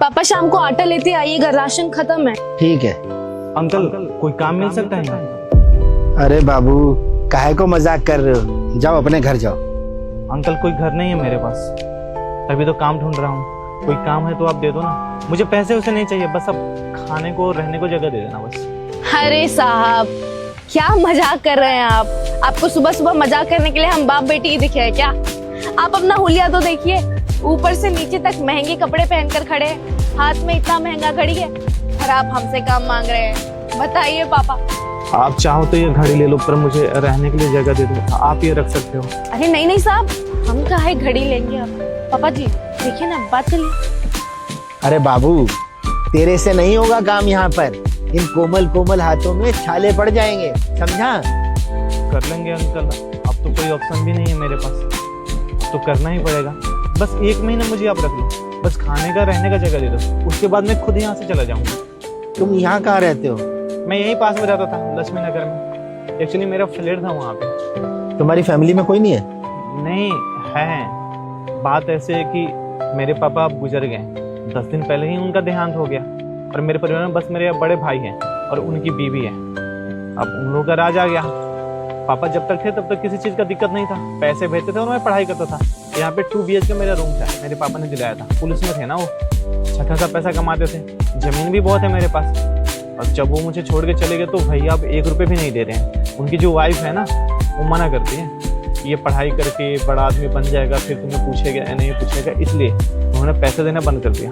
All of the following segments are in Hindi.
पापा शाम को आटा लेते आइएगा, राशन खत्म है। ठीक है। अंकल कोई काम मिल सकता है? अरे बाबू काहे को मजाक कर रहे हो, जाओ अपने घर जाओ। अंकल कोई घर नहीं है मेरे पास, तभी तो काम ढूंढ रहा हूँ। कोई काम है तो आप दे दो ना, मुझे पैसे उसे नहीं चाहिए, बस अब खाने को रहने को जगह दे देना बस। अरे साहब क्या मजाक कर रहे हैं आप? आपको सुबह सुबह मजाक करने के लिए हम बाप बेटी ही दिखे हैं क्या? आप अपना हुलिया तो देखिए, ऊपर से नीचे तक महंगे कपड़े पहनकर खड़े हैं, हाथ में इतना महंगा घड़ी है और आप हमसे काम मांग रहे हैं। बताइए पापा। आप चाहो तो ये घड़ी ले लो, पर मुझे रहने के लिए जगह दे दो, आप ये रख सकते हो। अरे नहीं नहीं साहब, हम काहे घड़ी लेंगे आप? पापा जी देखिए ना, बात करिए। अरे बाबू तेरे से नहीं होगा काम यहाँ पर, इन कोमल कोमल हाथों में छाले पड़ जाएंगे, समझा? कर लेंगे अंकल, अब तो कोई ऑप्शन भी नहीं है मेरे पास, तो करना ही पड़ेगा। बस 1 महीना मुझे आप रख लो, बस खाने का रहने का जगह दे दो, उसके बाद मैं खुद यहाँ से चला जाऊंगा। तुम यहाँ कहाँ रहते हो? मैं यहीं पास में रहता था, लक्ष्मी नगर में। एक्चुअली मेरा फ्लैट था वहाँ पे। तुम्हारी फैमिली में कोई नहीं है? नहीं है, बात ऐसे है कि मेरे पापा अब गुजर गए, 10 दिन पहले ही उनका देहांत हो गया, और मेरे परिवार में बस मेरे बड़े भाई हैं और उनकी बीवी है। अब उन लोगों का राज आ गया। पापा जब तक थे तब तक किसी चीज़ का दिक्कत नहीं था, पैसे भेजते थे और मैं पढ़ाई करता था। यहाँ पे 2 BHK मेरा रूम था, मेरे पापा ने दिलाया था, पुलिस में थे ना वो, अच्छा खासा पैसा कमाते थे, जमीन भी बहुत है मेरे पास। और जब वो मुझे छोड़ के चले गए तो भैया अब 1 रुपये भी नहीं दे रहे हैं। उनकी जो वाइफ है ना, वो मना करती है, ये पढ़ाई करके बड़ा आदमी बन जाएगा, फिर तुम्हें पूछेगा या नहीं पूछेगा, इसलिए उन्होंने पैसे देना बंद कर दिया।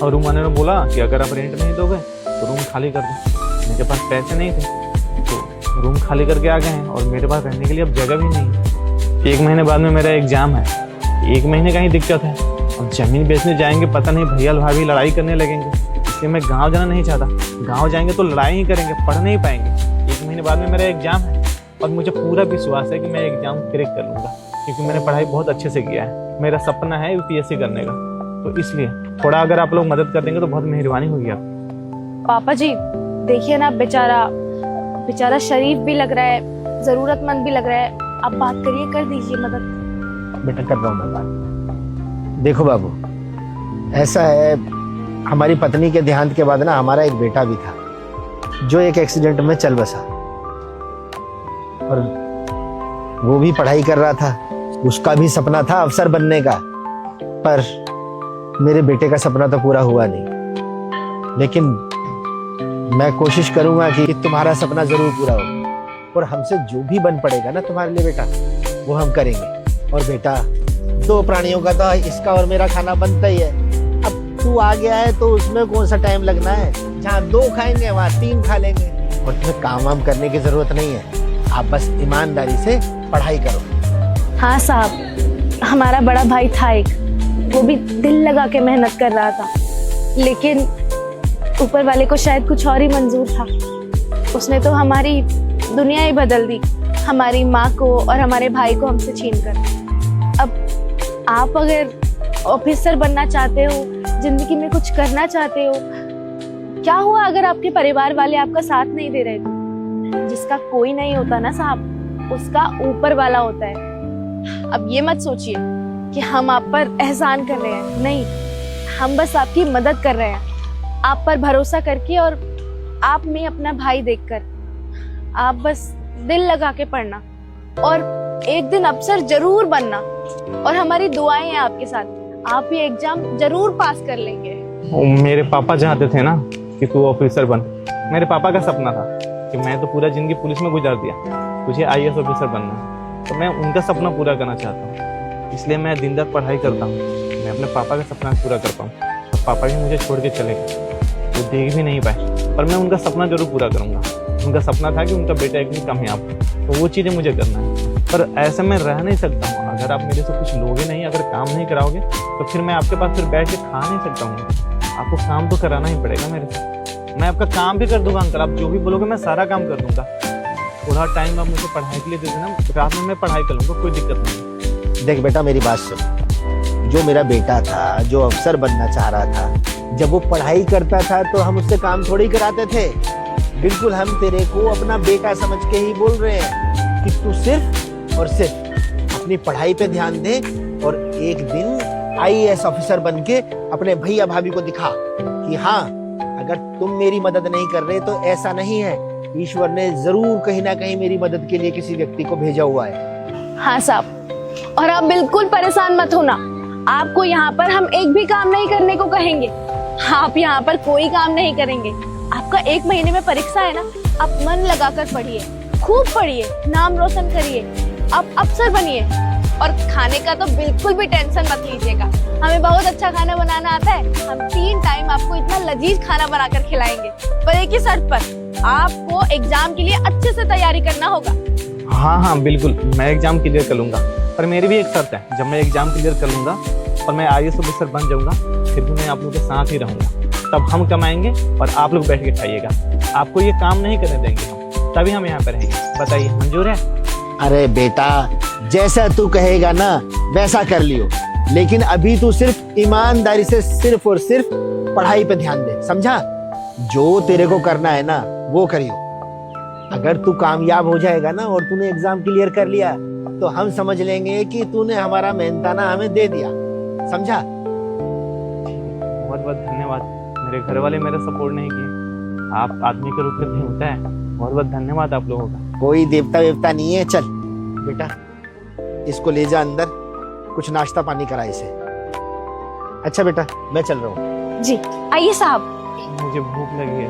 और रूम वाले ने बोला कि अगर आप रेंट नहीं दोगे तो रूम खाली कर दो। मेरे पास पैसे नहीं थे तो रूम खाली करके आ गए हैं, और मेरे पास रहने के लिए अब जगह भी नहीं है। 1 महीने बाद में मेरा एग्जाम है, 1 महीने का ही दिक्कत है। अब जमीन बेचने जाएंगे, पता नहीं भैया भाभी लड़ाई करने लगेंगे, इसलिए मैं गाँव जाना नहीं चाहता। गाँव जाएंगे तो लड़ाई ही करेंगे, पढ़ नहीं पाएंगे। 1 महीने बाद में मेरा एग्जाम है, और मुझे पूरा विश्वास है कि मैं एग्जाम क्रैक कर लूँगा, क्योंकि मैंने पढ़ाई बहुत अच्छे से किया है। मेरा सपना है UPSC करने का, तो इसलिए थोड़ा अगर आप लोग मदद कर देंगे तो बहुत मेहरबानी होगी आप। पापा जी देखिए ना, बेचारा शरीफ भी लग रहा है, जरूरतमंद भी लग रहा है, आप बात करिए, कर दीजिए मदद। बेटा कर रहा हूँ मैं बात। देखो बाबू ऐसा है, हमारी पत्नी के देहांत के बाद ना हमारा एक बेटा भी था जो एक एक्सीडेंट में चल बसा, और वो भी पढ़ाई कर रहा था, उसका भी सपना था अफसर बनने का, पर मेरे बेटे का सपना तो पूरा हुआ नहीं। लेकिन मैं कोशिश करूंगा कि तुम्हारा सपना जरूर पूरा हो, और हमसे जो भी बन पड़ेगा ना तुम्हारे लिए बेटा, वो हम करेंगे। और बेटा 2 प्राणियों का तो इसका और मेरा खाना बनता ही है। अब तू आ गया है तो उसमें कौन सा टाइम लगना है, जहाँ 2 खाएंगे वहाँ 3 खा लेंगे। और तुम्हें काम वाम करने की जरूरत नहीं है, आप बस ईमानदारी से पढ़ाई करो। हाँ साहब, हमारा बड़ा भाई था एक, वो भी दिल लगा के मेहनत कर रहा था, लेकिन ऊपर वाले को शायद कुछ और ही मंजूर था। उसने तो हमारी दुनिया ही बदल दी, हमारी माँ को और हमारे भाई को हमसे छीन कर। अब आप अगर ऑफिसर बनना चाहते हो, जिंदगी में कुछ करना चाहते हो, क्या हुआ अगर आपके परिवार वाले आपका साथ नहीं दे रहे? जिसका कोई नहीं होता ना साहब, उसका ऊपर वाला होता है। अब ये मत सोचिए कि हम आप पर एहसान कर रहे हैं, नहीं, हम बस आपकी मदद कर रहे हैं, आप पर भरोसा करके और आप में अपना भाई देखकर। आप बस दिल लगा के पढ़ना, और एक दिन अफसर जरूर बनना, और हमारी दुआएं हैं आपके साथ, आप ये एग्जाम जरूर पास कर लेंगे। मेरे पापा चाहते थे ना कि तू ऑफिसर बन, मेरे पापा का सपना था कि मैं तो पूरा जिंदगी पुलिस में गुजार दिया, तुझे IAS ऑफिसर बनना है, तो मैं उनका सपना पूरा करना चाहता हूँ, इसलिए मैं दिन रात पढ़ाई करता हूँ, मैं अपने पापा का सपना पूरा कर पाऊँ। अब पापा भी मुझे छोड़ के चले गए, वो देख भी नहीं पाए, पर मैं उनका सपना जरूर पूरा करूँगा। उनका सपना था कि उनका बेटा एक दिन कामयाब हो, तो वो चीज़ें मुझे करना है, पर ऐसे मैं रह नहीं सकता हूँ। अगर आप मेरे से कुछ लोगे नहीं, अगर काम नहीं कराओगे, तो फिर मैं आपके पास फिर बैठ के खा नहीं सकता हूँ। आपको काम तो कराना ही पड़ेगा मेरे से। मैं आपका काम भी कर दूंगा अंकल, आप जो भी बोलोगे मैं सारा काम कर दूंगा। थोड़ा टाइम आप मुझे पढ़ाई के लिए दे देना, रात में मैं पढ़ाई कर लूँगा, कोई दिक्कत नहीं। देख बेटा मेरी बात सुन, जो मेरा बेटा था जो अफसर बनना चाह रहा था, जब वो पढ़ाई करता था तो हम उससे काम थोड़ी कराते थे। बिल्कुल हम तेरे को अपना बेटा समझ के ही बोल रहे हैं कि तू सिर्फ और सिर्फ अपनी पढ़ाई पे ध्यान दे, और एक दिन आईएएस ऑफिसर बन के अपने भैया भाभी को दिखा कि हाँ, अगर तुम मेरी मदद नहीं कर रहे तो ऐसा नहीं है, ईश्वर ने जरूर कहीं ना कहीं मेरी मदद के लिए किसी व्यक्ति को भेजा हुआ है। हाँ साहब, और आप बिल्कुल परेशान मत होना। आपको यहाँ पर हम एक भी काम नहीं करने को कहेंगे। आप यहाँ पर कोई काम नहीं करेंगे। आपका 1 महीने में परीक्षा है ना, आप मन लगाकर पढ़िए, खूब पढ़िए, नाम रोशन करिए, आप अफसर बनिए। और खाने का तो बिल्कुल भी टेंशन मत लीजिएगा, हमें बहुत अच्छा खाना बनाना आता है। हम 3 टाइम आपको इतना लजीज खाना बनाकर खिलाएंगे, पर एक ही शर्त पर, आपको एग्जाम के लिए अच्छे से तैयारी करना होगा। हाँ हाँ बिल्कुल, मैं एग्जाम क्लियर कर लूँगा, पर मेरी भी एक शर्त है, जब मैं एग्जाम क्लियर कर लूँगा और मैं आईएएस ऑफिसर बन जाऊँगा, फिर भी मैं आप लोगों के साथ ही रहूँगा। तब हम कमाएंगे और आप लोग बैठ के खाइएगा। आपको ये काम नहीं करने देंगे हम, तभी हम यहाँ पे रहेंगे। बताइए, मंजूर है? अरे बेटा, जैसा तू कहेगा ना वैसा कर लियो, लेकिन अभी तू सिर्फ ईमानदारी से सिर्फ और सिर्फ पढ़ाई पे ध्यान दे, समझा? जो तेरे को करना है ना वो करियो। अगर तू कामयाब हो जाएगा ना और तूने एग्जाम क्लियर कर लिया तो हम समझ लेंगे कि तूने हमारा मेहनताना हमें दे दिया, समझा? बहुत बहुत धन्यवाद। मेरे घर वाले मेरा सपोर्ट नहीं किए, आप आदमी के रूप में होता है। बहुत बहुत धन्यवाद आप लोगों का। कोई देवता वेवता नहीं है। चल बेटा, इसको ले जा अंदर, कुछ नाश्ता पानी करा इसे। अच्छा बेटा, मैं चल रहा हूँ। जी आइए साहब। मुझे भूख लगी है,